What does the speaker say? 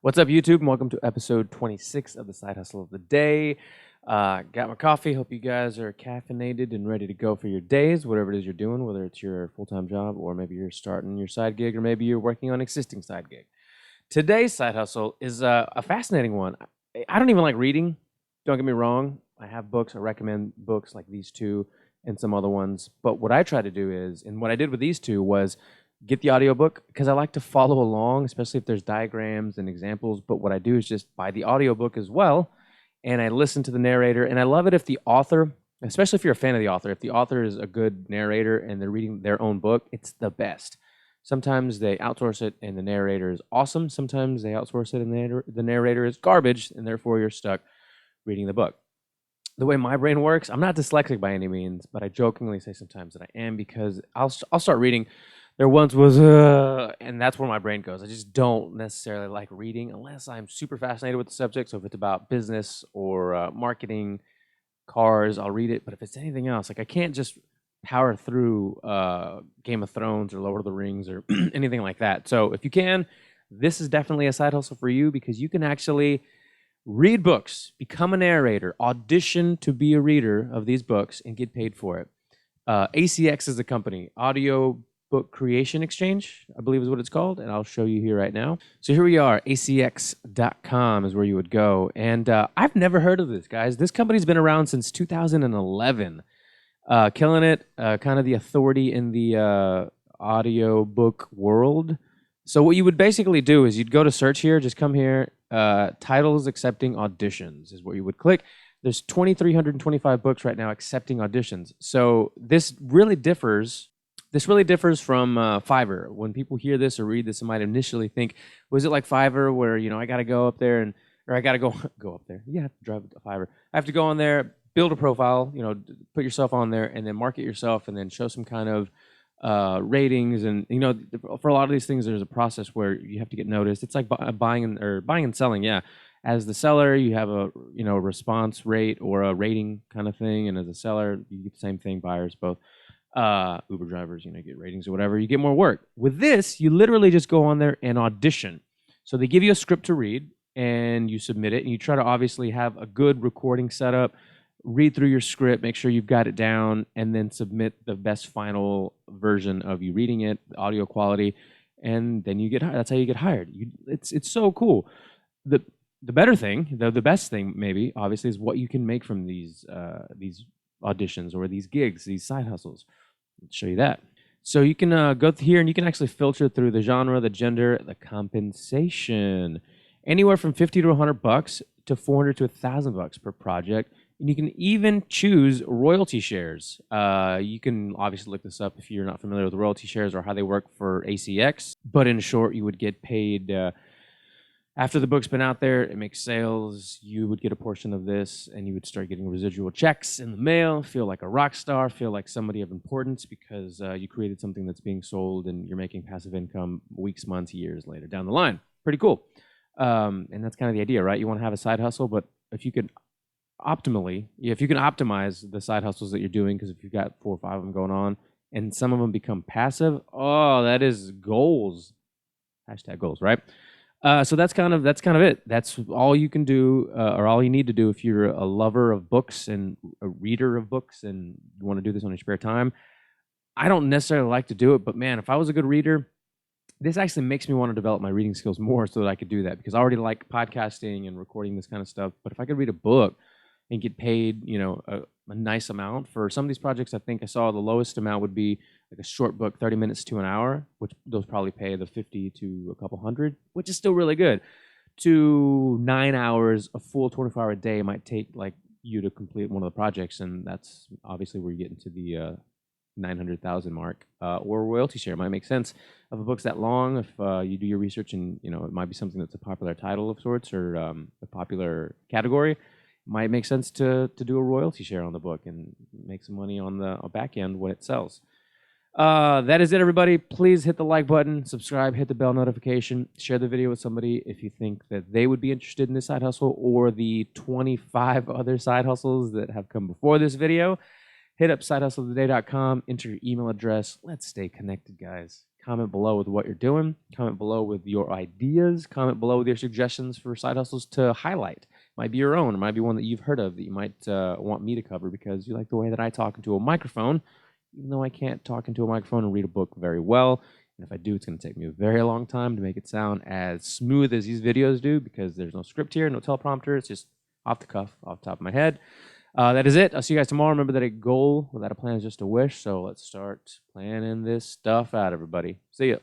What's up, YouTube? And welcome to episode 26 of the Side Hustle of the Day. Got my coffee. Hope you guys are caffeinated and ready to go for your days, whatever it is you're doing, whether it's your full-time job or maybe you're starting your side gig or maybe you're working on an existing side gig. Today's side hustle is a fascinating one. I don't even like reading. Don't get me wrong. I have books. I recommend books like these two and some other ones. But what I try to do is, and what I did with these two was get the audiobook because I like to follow along, especially if there's diagrams and examples. But what I do is just buy the audiobook as well, and I listen to the narrator. And I love it if the author, especially if you're a fan of the author, if the author is a good narrator and they're reading their own book, it's the best. Sometimes they outsource it and the narrator is awesome. Sometimes they outsource it and the narrator is garbage, and therefore you're stuck reading the book. The way my brain works, I'm not dyslexic by any means, but I jokingly say sometimes that I am because I'll start reading. There once was, and that's where my brain goes. I just don't necessarily like reading unless I'm super fascinated with the subject. So if it's about business or marketing, cars, I'll read it. But if it's anything else, like I can't just power through Game of Thrones or Lord of the Rings or anything like that. So if you can, this is definitely a side hustle for you because you can actually read books, become a narrator, audition to be a reader of these books, and get paid for it. ACX is the company, Audio Book Creation Exchange, I believe is what it's called, and I'll show you here right now. So here we are, acx.com is where you would go, and I've never heard of this, guys. This company's been around since 2011, killing it, kind of the authority in the audio book world. So what you would basically do is you'd go to search here, just come here, titles accepting auditions is what you would click. There's 2,325 books right now accepting auditions. So this really differs from Fiverr. When people hear this or read this, they might initially think, was it like Fiverr where, I got to go up there or I got to go up there. Yeah, I have to drive to Fiverr. I have to go on there, build a profile, put yourself on there and then market yourself and then show some kind of ratings. And, for a lot of these things, there's a process where you have to get noticed. It's like buying and selling. Yeah. As the seller, you have a, response rate or a rating kind of thing. And as a seller, you get the same thing, buyers, both. Uber drivers, get ratings or whatever, you get more work. With this, you literally just go on there and audition. So they give you a script to read and you submit it and you try to obviously have a good recording setup, read through your script, make sure you've got it down, and then submit the best final version of you reading it, the audio quality, and then you get hired. That's how you get hired. It's so cool. The better thing, the best thing maybe, obviously, is what you can make from these auditions or these gigs, these side hustles. Let's show you that. So you can go here and you can actually filter through the genre, the gender, the compensation, anywhere from $50 to $100 to $400 to $1,000 per project. And you can even choose royalty shares. You can obviously look this up if you're not familiar with royalty shares or how they work for ACX. But in short, you would get paid after the book's been out there, it makes sales, you would get a portion of this and you would start getting residual checks in the mail, feel like a rock star, feel like somebody of importance because you created something that's being sold and you're making passive income weeks, months, years later down the line. Pretty cool. And that's kind of the idea, right? You want to have a side hustle, but if you can optimize the side hustles that you're doing, because if you've got 4 or 5 of them going on and some of them become passive, oh, that is goals. Hashtag goals, right? So that's kind of it. That's all you can do, or all you need to do if you're a lover of books and a reader of books and you want to do this on your spare time. I don't necessarily like to do it, but man, if I was a good reader, this actually makes me want to develop my reading skills more so that I could do that because I already like podcasting and recording this kind of stuff. But if I could read a book and get paid, a nice amount for some of these projects, I think I saw the lowest amount would be like a short book, 30 minutes to an hour, which those probably pay the 50 to a couple hundred, which is still really good. To 9 hours, a full 24-hour day might take like you to complete one of the projects, and that's obviously where you get into the 900,000 mark, or royalty share. It might make sense if a book's that long, if you do your research and it might be something that's a popular title of sorts or a popular category. Might make sense to do a royalty share on the book and make some money on the back end when it sells. That is it, everybody. Please hit the like button, subscribe, hit the bell notification, share the video with somebody if you think that they would be interested in this side hustle or the 25 other side hustles that have come before this video. Hit up sidehustleoftheday.com, enter your email address. Let's stay connected, guys. Comment below with what you're doing. Comment below with your ideas. Comment below with your suggestions for side hustles to highlight. Might be your own. It might be one that you've heard of that you might want me to cover because you like the way that I talk into a microphone, even though I can't talk into a microphone and read a book very well. And if I do, it's going to take me a very long time to make it sound as smooth as these videos do because there's no script here, no teleprompter. It's just off the cuff, off the top of my head. That is it. I'll see you guys tomorrow. Remember that a goal without a plan is just a wish. So let's start planning this stuff out, everybody. See ya.